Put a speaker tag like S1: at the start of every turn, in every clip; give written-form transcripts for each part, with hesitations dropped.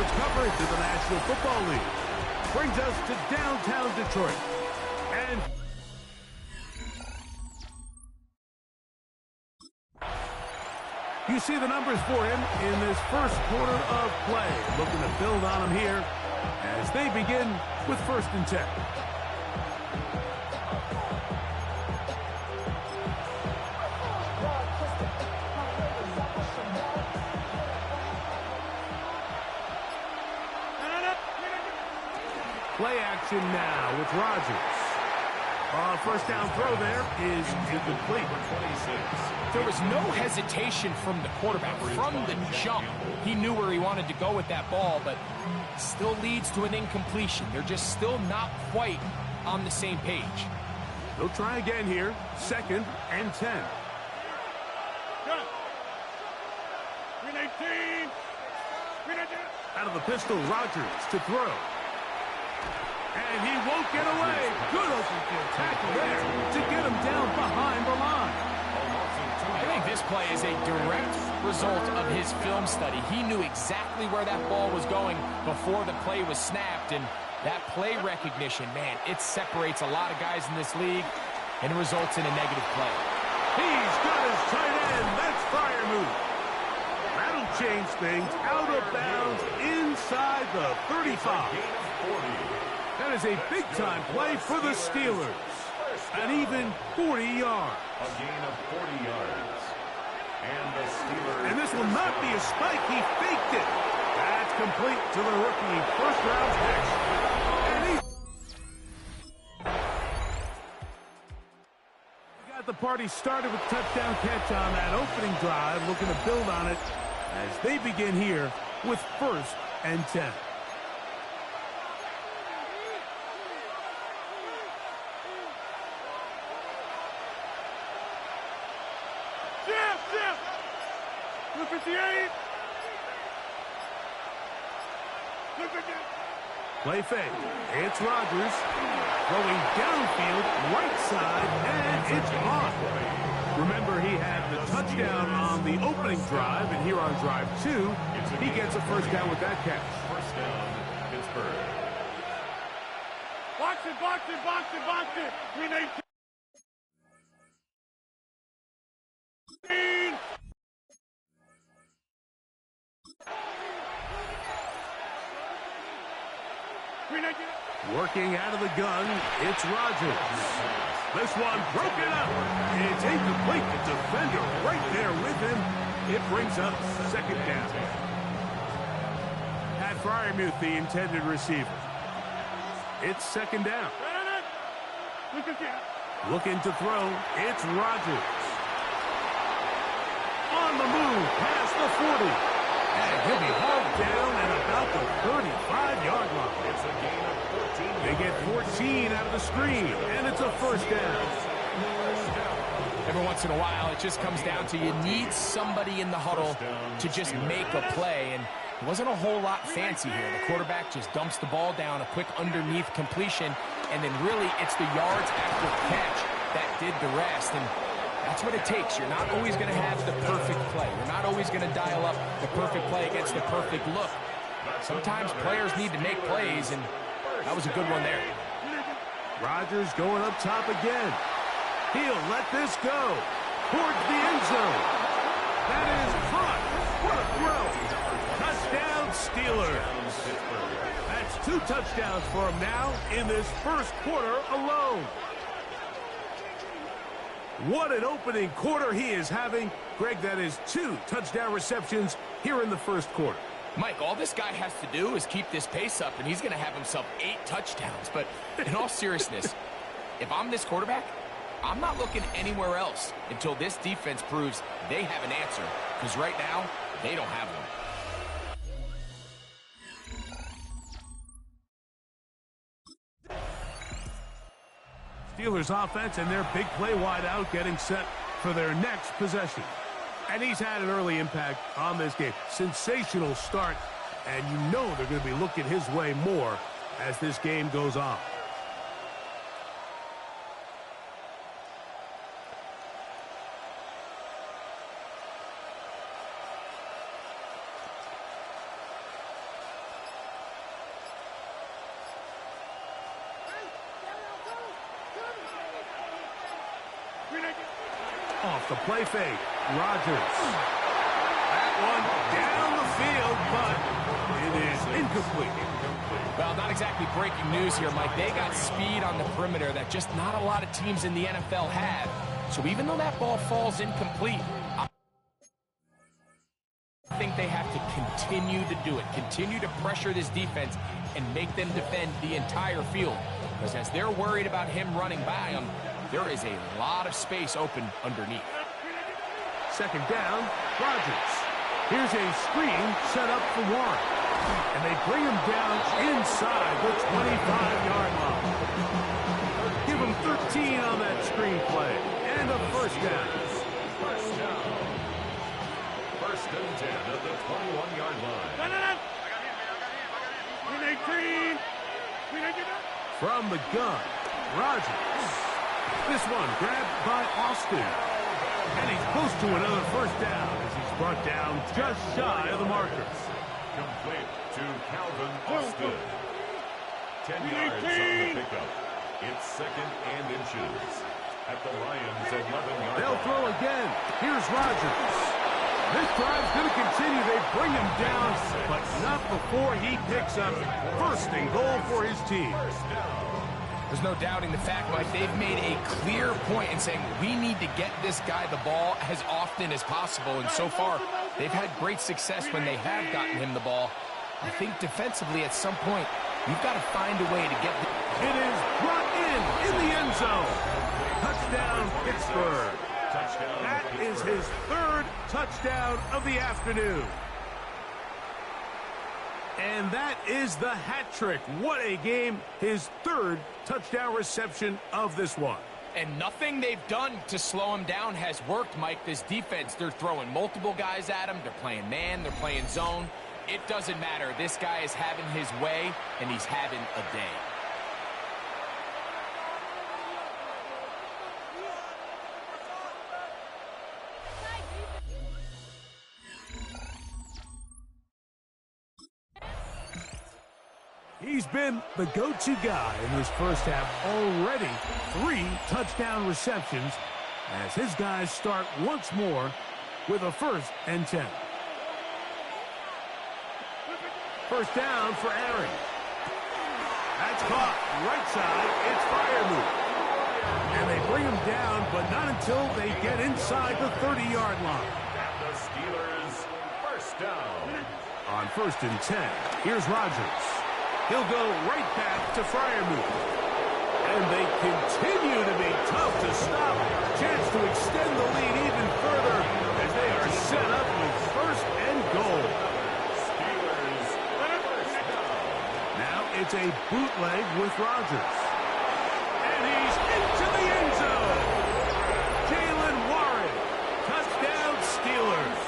S1: sports coverage of the National Football League. Brings us to downtown Detroit. And you see the numbers for him in this first quarter of play. Looking to build on him here as they begin with 1st and 10. Play action now with Rodgers. First down throw there is incomplete.
S2: There was no hesitation from the quarterback. From the jump, he knew where he wanted to go with that ball, but still leads to an incompletion. They're just still not quite on the same page.
S1: They'll try again here. 2nd and 10. Out of the pistol, Rodgers to throw. And he won't get away. Good open field tackle there to get him down behind the line.
S2: I think this play is a direct result of his film study. He knew exactly where that ball was going before the play was snapped, and that play recognition, man, it separates a lot of guys in this league, and it results in a negative play.
S1: He's got his tight end. That's fire move. That'll change things. Out of bounds inside the 35. That is a big-time play for the Steelers. An even 40 yards.
S3: A gain of 40 yards. And the Steelers...
S1: And this will not be a spike. He faked it. That's complete to the rookie first-round pick. And he got the party started with touchdown catch on that opening drive, looking to build on it as they begin here with 1st and 10. Play fake. It's Rodgers going downfield, right side, and it's on. Remember, he had the touchdown on the opening drive, and here on drive 2, he gets a first down with that catch.
S3: First down, Pittsburgh.
S4: Box it, box it, box it, box it. 3-19.
S1: Working out of the gun, it's Rodgers. This one broken up. It's incomplete. The defender right there with him. It brings up 2nd down. Pat Fryermuth, the intended receiver. It's 2nd down. Looking to throw. It's Rodgers. On the move past the 40. And he'll be hauled down at about the 35-yard line.
S3: It's a gain of 14.
S1: They get 14 out of the screen, and it's a first down.
S2: Every once in a while, it just comes down to you need somebody in the huddle to just make a play, and it wasn't a whole lot fancy here. The quarterback just dumps the ball down, a quick underneath completion, and then really it's the yards after catch that did the rest. And that's what it takes. You're not always going to have the perfect play. You're not always going to dial up the perfect play against the perfect look. Sometimes players need to make plays, and that was a good one there.
S1: Rodgers going up top again. He'll let this go towards the end zone. That is caught. What a throw. Touchdown, Steelers. That's 2 touchdowns for him now in this first quarter alone. What an opening quarter he is having. Greg, that is 2 touchdown receptions here in the first quarter.
S2: Mike, all this guy has to do is keep this pace up, and he's going to have himself 8 touchdowns. But in all seriousness, if I'm this quarterback, I'm not looking anywhere else until this defense proves they have an answer. Because right now, they don't have one.
S1: Steelers offense and their big play wide out getting set for their next possession. And he's had an early impact on this game. Sensational start, and you know they're going to be looking his way more as this game goes on. Off the play fake, Rodgers. That one down the field, but it is incomplete.
S2: Well, not exactly breaking news here, Mike. They got speed on the perimeter that just not a lot of teams in the NFL have. So even though that ball falls incomplete, I think they have to continue to do it, continue to pressure this defense and make them defend the entire field. Because as they're worried about him running by them, there is a lot of space open underneath.
S1: Second down, Rodgers. Here's a screen set up for Warren. And they bring him down inside the 25-yard line. Give him 13 on that screen play. And a first down.
S3: First and 10 at the 21-yard line.
S1: From the gun, Rodgers. This one grabbed by Austin. And he's close to another first down as he's brought down just shy of the markers.
S3: Complete to Calvin Austin. 10 yards on the pickup. It's second and inches at the Lions' 11-yard
S1: They'll
S3: line.
S1: throw again. Here's Rodgers. This drive's going to continue. They bring him down, but not before he picks up first and goal for his team.
S2: There's no doubting the fact, Mike, they've made a clear point in saying we need to get this guy the ball as often as possible. And so far, they've had great success when they have gotten him the ball. I think defensively at some point, you've got to find a way to get the...
S1: It is brought in the end zone. Touchdown, Pittsburgh. That is his third touchdown of the afternoon. And that is the hat trick. What a game. His third touchdown reception of this one.
S2: And nothing they've done to slow him down has worked, Mike. This defense, they're throwing multiple guys at him. They're playing man. They're playing zone. It doesn't matter. This guy is having his way, and he's having a day.
S1: He's been the go-to guy in this first half. Already 3 touchdown receptions as his guys start once more with a first and 10. First down for Aaron. That's caught right side. It's fire move. And they bring him down, but not until they get inside the 30-yard line.
S3: And the Steelers first down.
S1: On first and 10, here's Rodgers. He'll go right back to Freiermuth. And they continue to be tough to stop. Chance to extend the lead even further as they are set up with first and goal.
S3: Steelers first down.
S1: Now it's a bootleg with Rodgers. And he's into the end zone. Jalen Warren. Touchdown Steelers.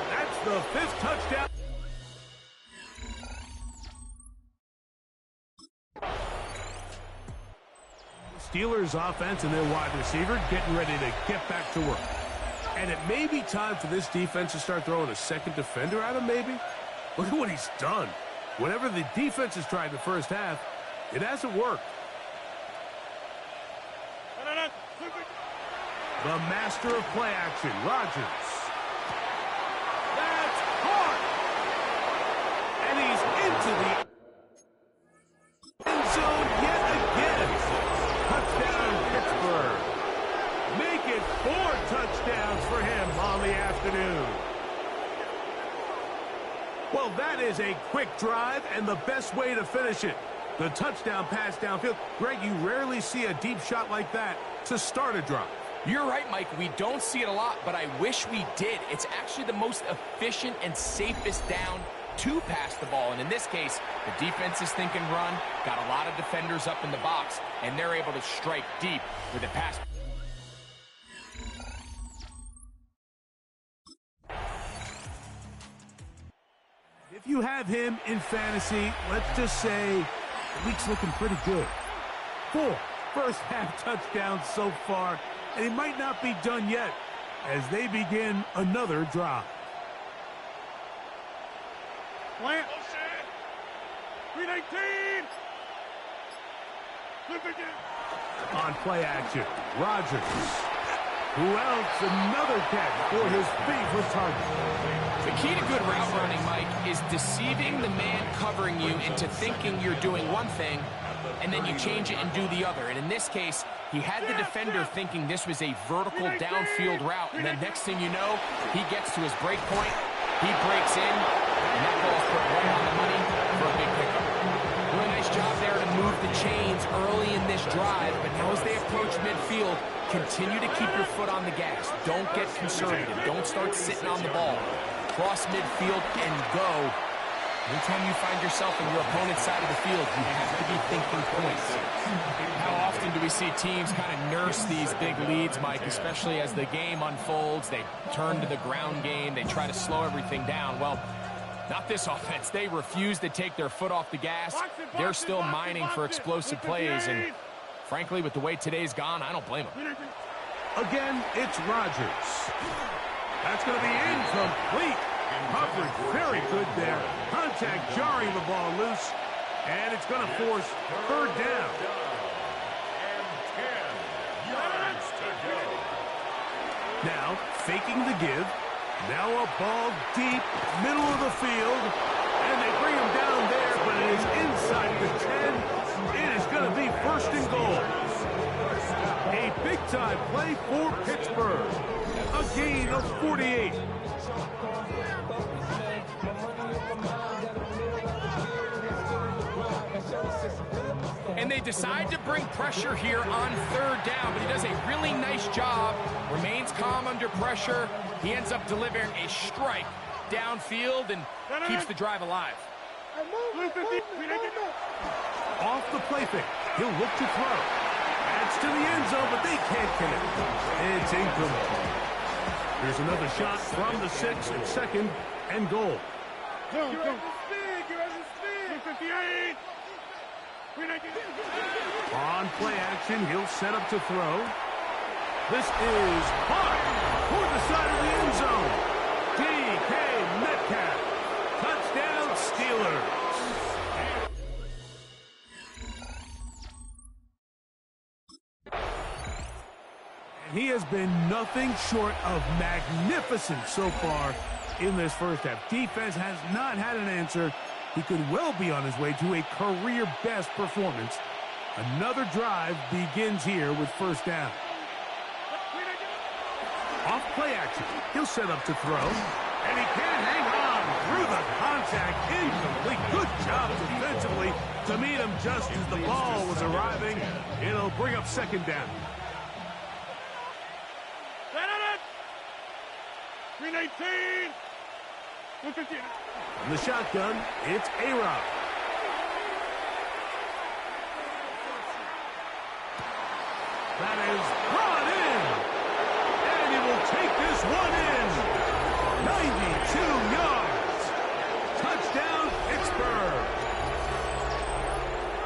S1: That's the 5th touchdown. Steelers offense and their wide receiver getting ready to get back to work. And it may be time for this defense to start throwing a second defender at him, maybe. Look at what he's done. Whatever the defense has tried in the first half, it hasn't worked. The master of play action, Rodgers. That's caught. And he's into the end zone yet again. Touchdown, Pittsburgh. Make it 4 touchdowns for him on the afternoon. Well, that is a quick drive and the best way to finish it. The touchdown pass downfield. Greg, you rarely see a deep shot like that to start a drive.
S2: You're right, Mike. We don't see it a lot, but I wish we did. It's actually the most efficient and safest down to pass the ball. And in this case, the defense is thinking run, got a lot of defenders up in the box, and they're able to strike deep with a pass.
S1: If you have him in fantasy, let's just say the week's looking pretty good. 4 first-half touchdowns so far, and he might not be done yet as they begin another drive.
S4: Plant. 319.
S1: On play action, Rodgers. Who else? Another catch for his favorite target.
S2: The key to good route running, Mike, is deceiving the man covering you into thinking you're doing one thing, and then you change it and do the other. And in this case, he had the defender thinking this was a vertical downfield route, and then next thing you know, he gets to his break point, he breaks in, and that ball's put right on the money for a big pickup. Really nice job there to move the chains early in this drive, but now as they approach midfield, continue to keep your foot on the gas. Don't get conservative. Don't start sitting on the ball. Cross midfield and go. Anytime you find yourself on your opponent's side of the field, you have to be thinking points. How often do we see teams kind of nurse these big leads, Mike, especially as the game unfolds? They turn to the ground game. They try to slow everything down. Well, not this offense. They refuse to take their foot off the gas. They're still mining for explosive plays, and frankly, with the way today's gone, I don't blame them.
S1: Again, it's Rodgers. That's going to be incomplete. Coverage very good there. Contact jarring the ball loose, and it's going to force third down.
S3: And 10 yards to go.
S1: Now, faking the give. Now a ball deep, middle of the field, and they bring him down there, but it is inside the 10. It is going to be first and goal. A big-time play for Pittsburgh. A gain of 48.
S2: And they decide to bring pressure here on third down, but he does a really nice job, remains calm under pressure. He ends up delivering a strike downfield and keeps the drive alive.
S1: Off the play fake, he'll look to throw. Adds to the end zone, but they can't connect. It's incomplete. Here's another shot from the 6 and second and goal. On play action, he'll set up to throw. This is hard toward the side of the end zone. DK Metcalf. Touchdown Steelers. And he has been nothing short of magnificent so far in this first half. Defense has not had an answer. He could well be on his way to a career-best performance. Another drive begins here with first down. Off play action. He'll set up to throw. And he can't hang on through the contact. Incomplete. Good job defensively to meet him just as the ball was arriving. It'll bring up second down.
S4: Green 18.
S1: From the shotgun, it's A-Rod. That is brought in. And he will take this one in. 92 yards. Touchdown, Pittsburgh.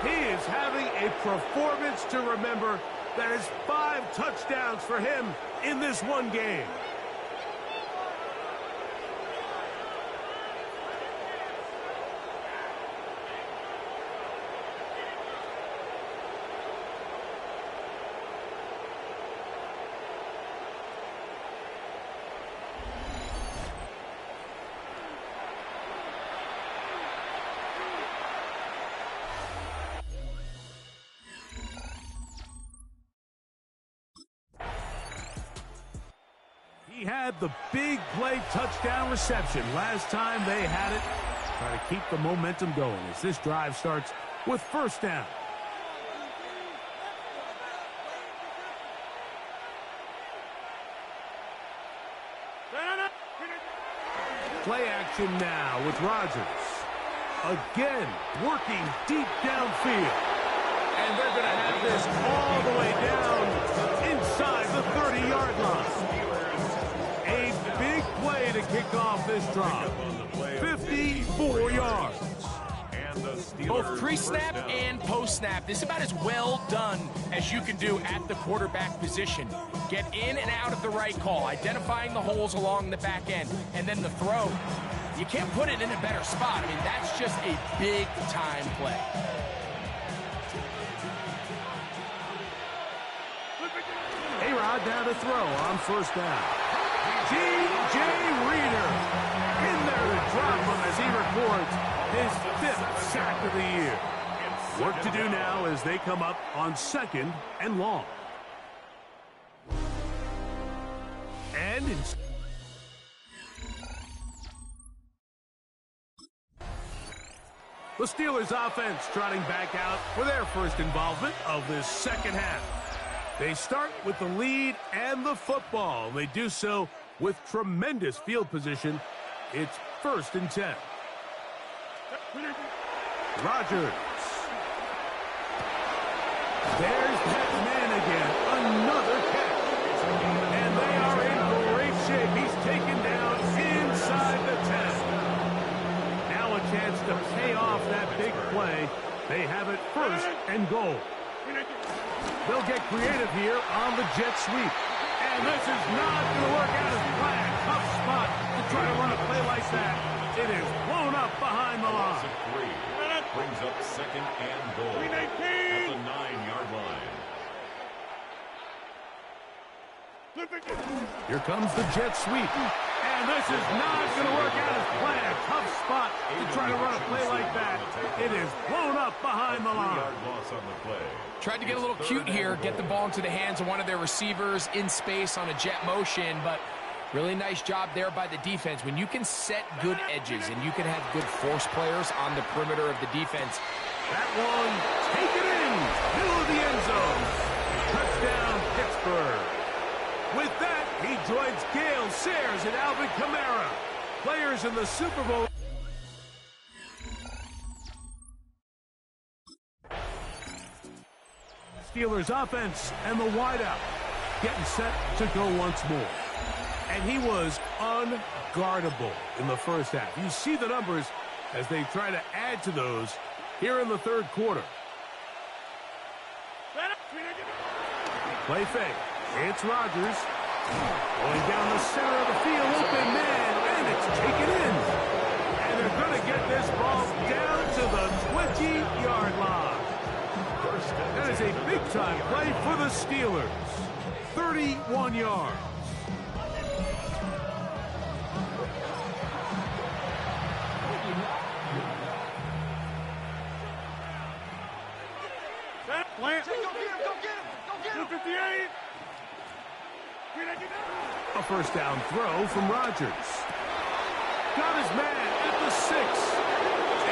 S1: He is having a performance to remember. That is 5 touchdowns for him in this one game. He had the big play touchdown reception last time they had it. Try to keep the momentum going as this drive starts with first down. Play action now with Rodgers. Again, working deep downfield. And they're going to have this all the way down inside the 30-yard line. A big play to kick off this drive. 54 yards.
S2: Both pre-snap and post-snap, this is about as well done as you can do at the quarterback position. Get in and out of the right call, identifying the holes along the back end, and then the throw. You can't put it in a better spot. I mean, that's just a big-time play.
S1: A-Rod squad down to throw on first down. G.J. Reader in there to drop him as he records his 5th sack of the year. Work to do now as they come up on 2nd and long. And the Steelers offense trotting back out for their first involvement of this second half. They start with the lead and the football. They do so with tremendous field position. It's 1st and 10. Rodgers. There's that man again. Another catch. And they are in great shape. He's taken down inside the 10. Now a chance to pay off that big play. They have it 1st and goal. They'll get creative here on the jet sweep. And this is not going to work out as planned. Tough spot to try to run a play like that. It is blown up behind the line.
S3: Brings up 2nd and goal at the 9-yard line.
S1: Here comes the jet sweep. And this is not going to work out as planned. Tough spot to try to run a play like that. It is blown up behind the line.
S3: Loss on the play.
S2: Tried to get a little cute here, get the ball into the hands of one of their receivers in space on a jet motion, but really nice job there by the defense. When you can set good edges and you can have good force players on the perimeter of the defense.
S1: That one taken in, middle of the end zone. Touchdown, Pittsburgh. With that, he joins Gale Sayers and Alvin Kamara, players in the Super Bowl. Steelers offense and the wideout getting set to go once more. And he was unguardable in the first half. You see the numbers as they try to add to those here in the 3rd quarter. Play fake. It's Rodgers. Going down the center of the field. Open man. And it's taken in. And they're going to get this ball down to the 20-yard line. That is a big-time play for the Steelers. 31 yards. A first down throw from Rodgers. Got his man at the 6.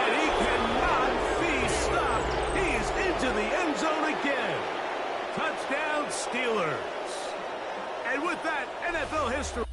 S1: And he cannot be stopped. He is into the end zone again. Touchdown, Steelers. And with that, NFL history.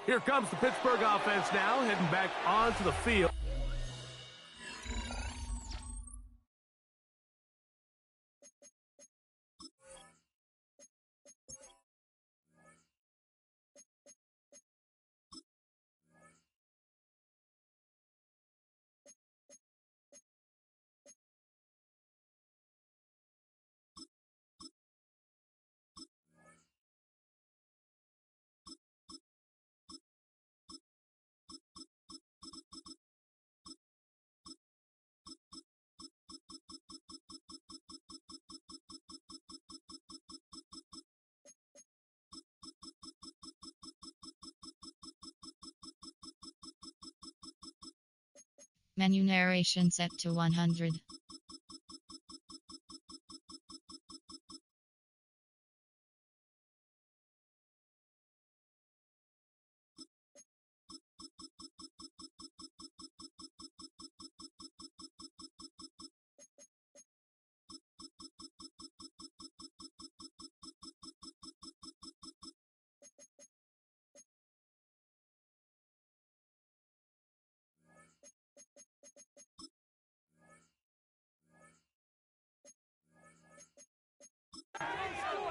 S1: Here comes the Pittsburgh offense now, heading back onto the field.
S5: Menu narration set to 100.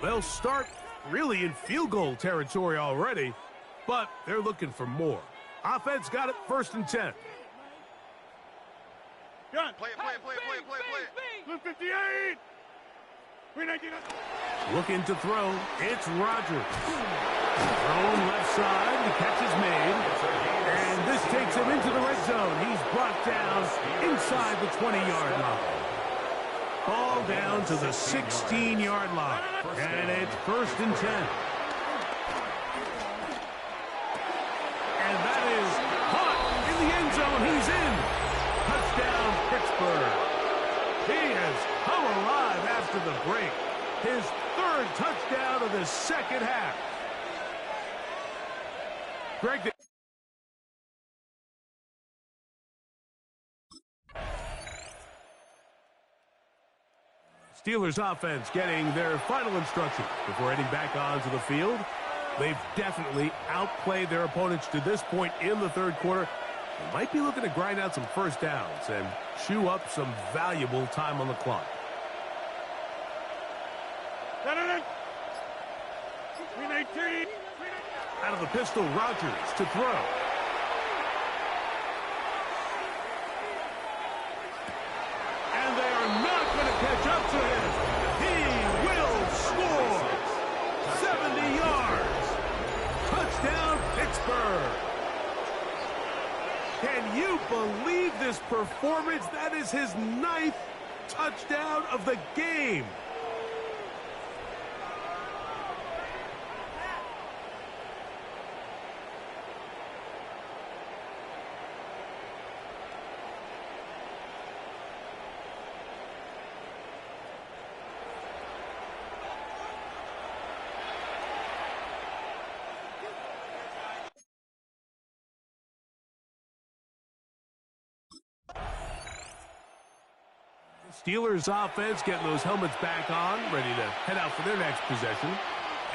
S1: They'll start really in field goal territory already, but they're looking for more. Offense got it, 1st and 10.
S4: Gun. Play it. 258. 319.
S1: Looking to throw. It's Rogers. Thrown left side. The catch is made. And this takes him into the red zone. He's brought down inside the 20-yard line. Ball down to the 16-yard line. And it's 1st and 10. And that is caught in the end zone. He's in. Touchdown, Pittsburgh. He has come alive after the break. His 3rd touchdown of the 2nd half. Greg. Steelers offense getting their final instruction before heading back onto the field. They've definitely outplayed their opponents to this point in the 3rd quarter. They might be looking to grind out some first downs and chew up some valuable time on the clock.
S4: 319.
S1: Out of the pistol, Rogers to throw. And they are not going to catch up to him. He will score. 70 yards. Touchdown, Pittsburgh. Can you believe this performance? That is his 9th touchdown of the game. Steelers offense getting those helmets back on, ready to head out for their next possession.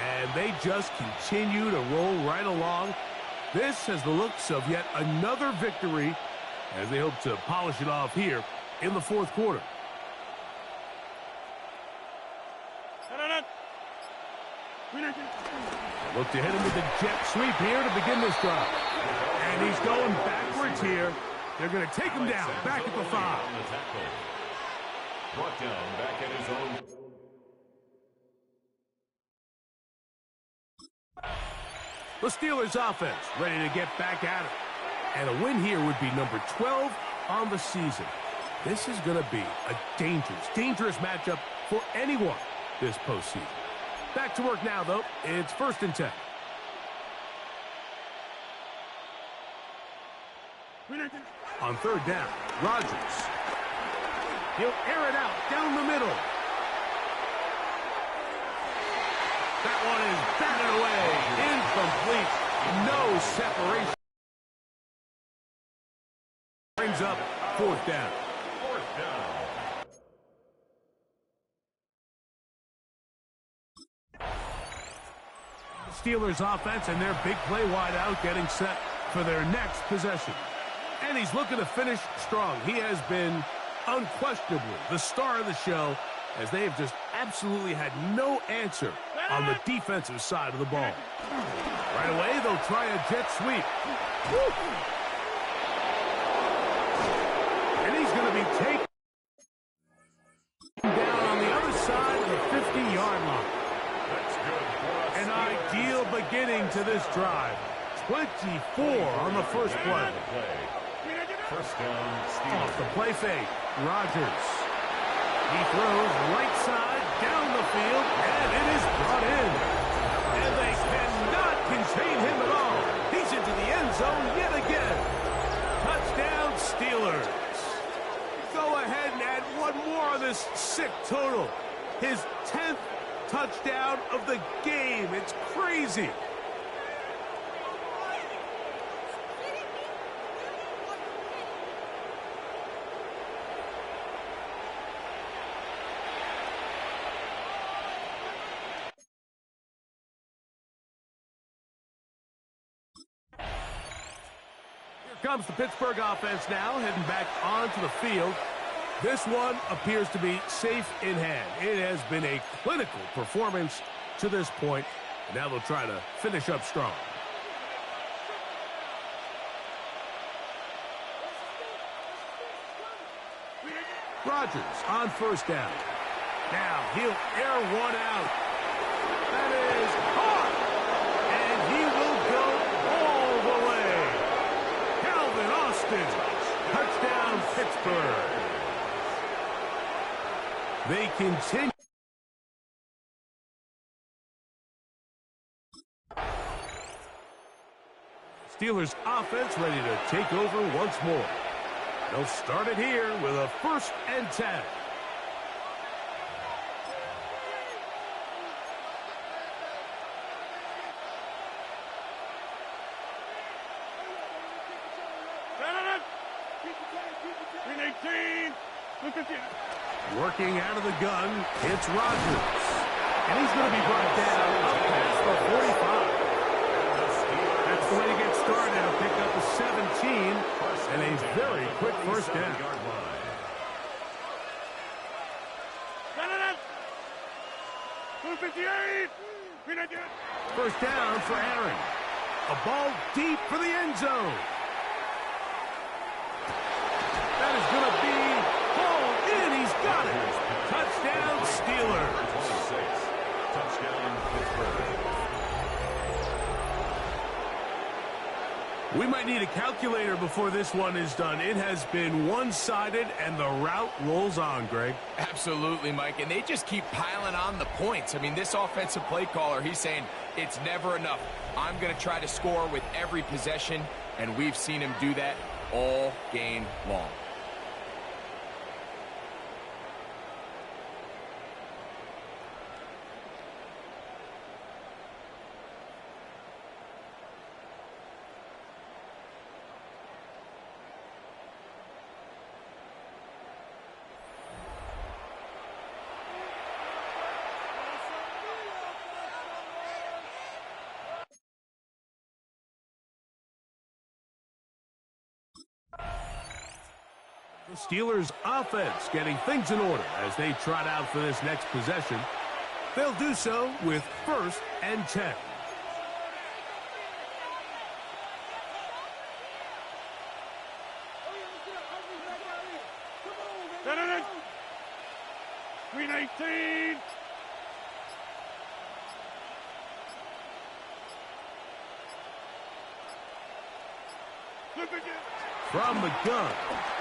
S1: And they just continue to roll right along. This has the looks of yet another victory as they hope to polish it off here in the 4th quarter. Look to hit him with the jet sweep here to begin this drive. And he's going backwards here. They're going to take him down back at the 5.
S3: Brought down back at his own.
S1: The Steelers offense ready to get back at it. And a win here would be number 12 on the season. This is going to be a dangerous matchup for anyone this postseason. Back to work now, though. It's 1st and 10. On 3rd down, Rogers. He'll air it out down the middle. That one is batted away. Incomplete. No separation. Brings up 4th down.
S3: 4th down.
S1: Steelers offense and their big play wide out getting set for their next possession. And he's looking to finish strong. He has been unquestionably the star of the show as they have just absolutely had no answer on the defensive side of the ball. Right away, they'll try a jet sweep. Woo! And he's going to be taken down on the other side of the 50-yard line. An ideal beginning to this drive. 24 on the first play.
S3: First down, Steelers.
S1: Off the play fake, Rogers. He throws right side down the field, and it is brought in. And they cannot contain him at all. He's into the end zone yet again. Touchdown, Steelers. Go ahead and add one more on this sick total. His 10th touchdown of the game. It's crazy. Here comes the Pittsburgh offense now, heading back onto the field. This one appears to be safe in hand. It has been a clinical performance to this point. Now they'll try to finish up strong. Rodgers on first down. Now he'll air one out. That is caught. And he will go all the way. Calvin Austin. Touchdown, Pittsburgh. They continue. Steelers offense ready to take over once more. They'll start it here with a 1st and 10. Working out of the gun, it's Rodgers. And he's going to be brought down up past the 45. That's the way to get started. He'll pick up a 17 and a very quick first down. First down for Aaron. A ball deep for the end zone. That is going to be hauled in. He's got it. Touchdown, Steelers.
S3: 26. Touchdown, Pittsburgh.
S1: We might need a calculator before this one is done. It has been one-sided, and the route rolls on, Greg.
S2: Absolutely, Mike, and they just keep piling on the points. I mean, this offensive play caller, he's saying it's never enough. I'm going to try to score with every possession, and we've seen him do that all game long.
S1: The Steelers offense getting things in order as they trot out for this next possession. They'll do so with 1st and 10.
S4: Green 18.
S1: From the gun,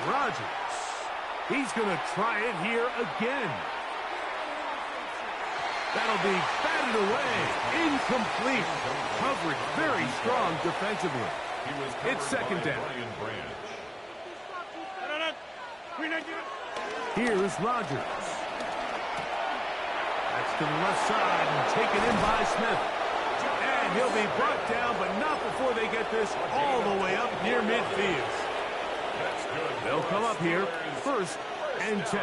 S1: Rodgers. He's going to try it here again. That'll be batted away. Incomplete. Coverage very strong defensively. It's 2nd down. Here's Rodgers. That's to the left side and taken in by Smith. And he'll be brought down, but not before they get this all the way up near midfield. They'll come up here, 1st and 10.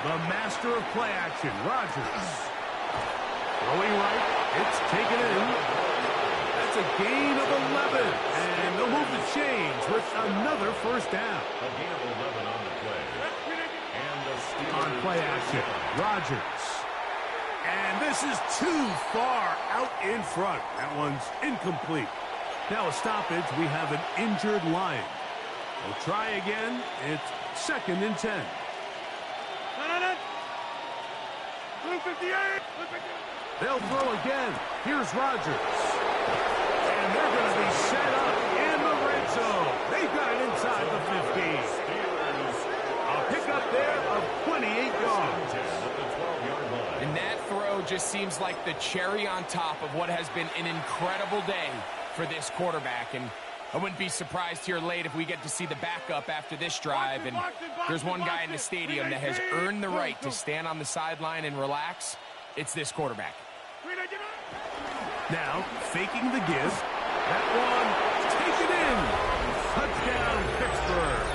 S1: The master of play action, Rodgers. Throwing right, it's taken in. That's a gain of 11. And they'll move the chains with another 1st down.
S3: A gain of 11 on the play. And the Steelers
S1: on play action, Rodgers. And this is too far out in front. That one's incomplete. Now a stoppage, we have an injured Lion. We'll try again. It's 2nd and 10. They'll throw again. Here's Rodgers. And they're going to be set up in the red zone. They've got it inside the 15. A pickup there of 28 yards.
S2: And that throw just seems like the cherry on top of what has been an incredible day for this quarterback. And I wouldn't be surprised here late if we get to see the backup after this drive. And there's one guy in the stadium that has earned the right to stand on the sideline and relax. It's this quarterback.
S1: Now, faking the give. That one, take it in. Touchdown, Pittsburgh.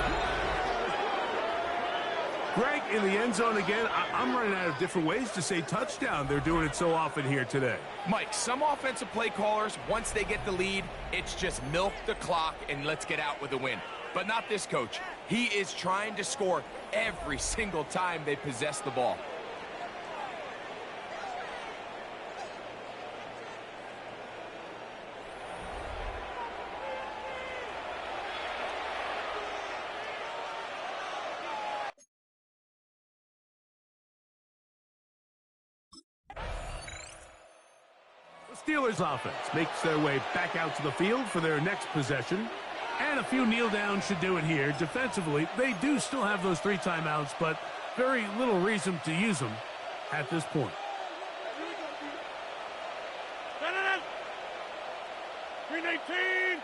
S1: Greg, in the end zone again, I'm running out of different ways to say touchdown. They're doing it so often here today.
S2: Mike, some offensive play callers, once they get the lead, it's just milk the clock and let's get out with a win. But not this coach. He is trying to score every single time they possess the ball.
S1: Steelers offense makes their way back out to the field for their next possession. And a few kneel downs should do it here. Defensively, they do still have those 3 timeouts, but very little reason to use them at this point.
S4: 319.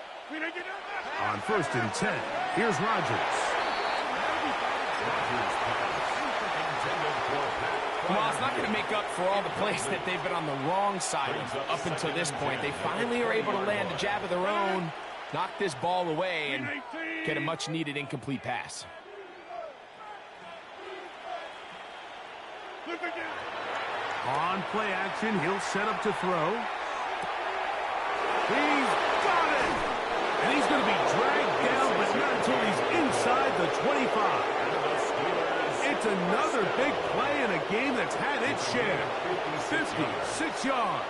S1: On 1st and 10, here's Rodgers.
S2: Well, it's not going to make up for all the plays that they've been on the wrong side of up until this point. They finally are able to land a jab of their own, knock this ball away, and get a much-needed incomplete pass.
S1: On play action, he'll set up to throw. He's got it! And he's going to be dragged down, but not until he's inside the 25. It's another big play in a game that's had its share. 56 yards.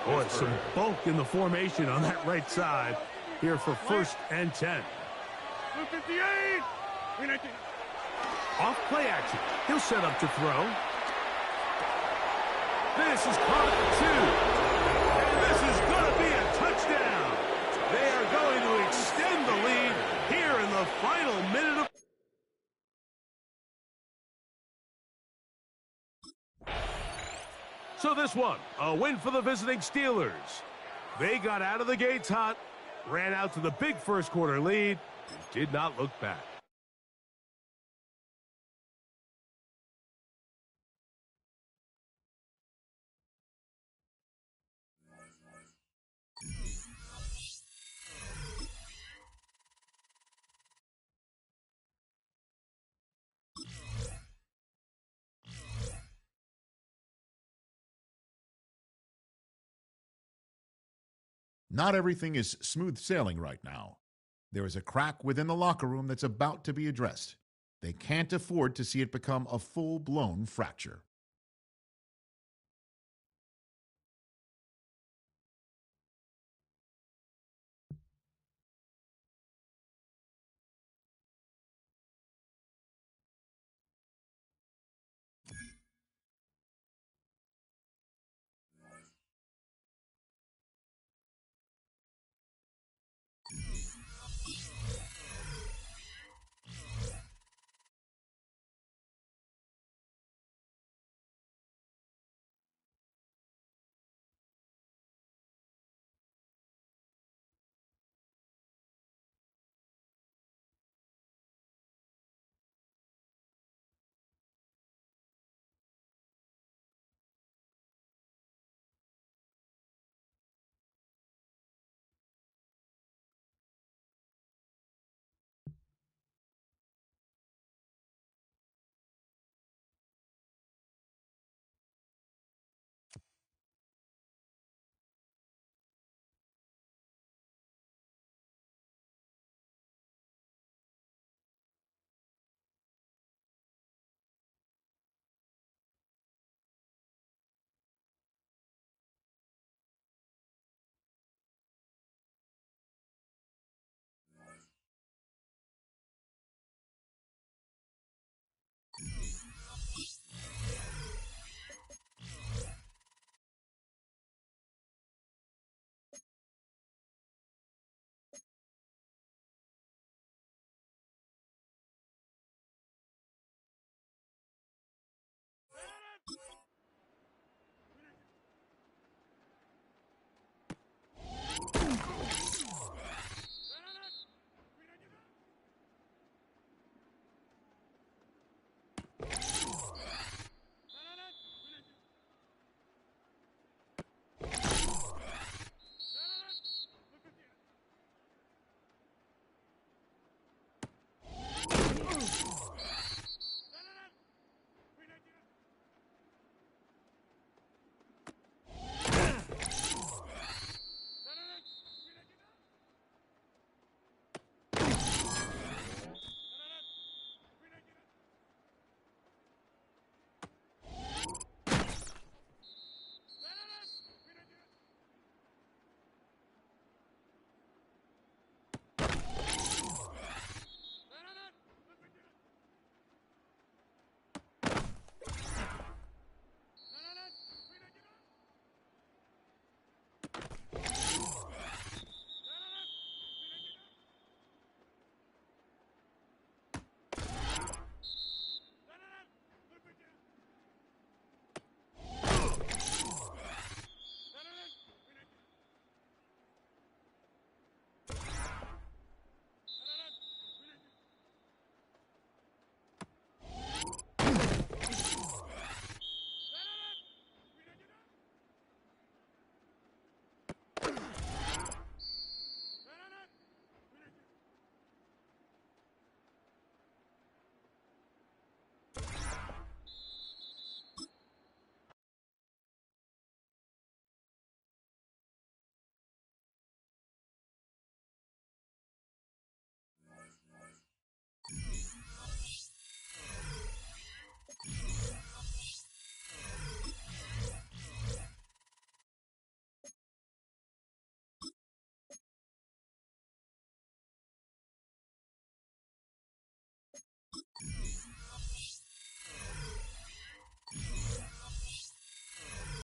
S1: Boy, some bulk in the formation on that right side here for 1st and 10.
S4: 258. 319.
S1: Off play action. He'll set up to throw. This is caught at 2. And this is going to be a touchdown. They are going to extend the lead here in the final minute of... So this one, a win for the visiting Steelers. They got out of the gates hot, ran out to the big first quarter lead, and did not look back.
S6: Not everything is smooth sailing right now. There is a crack within the locker room that's about to be addressed. They can't afford to see it become a full-blown fracture.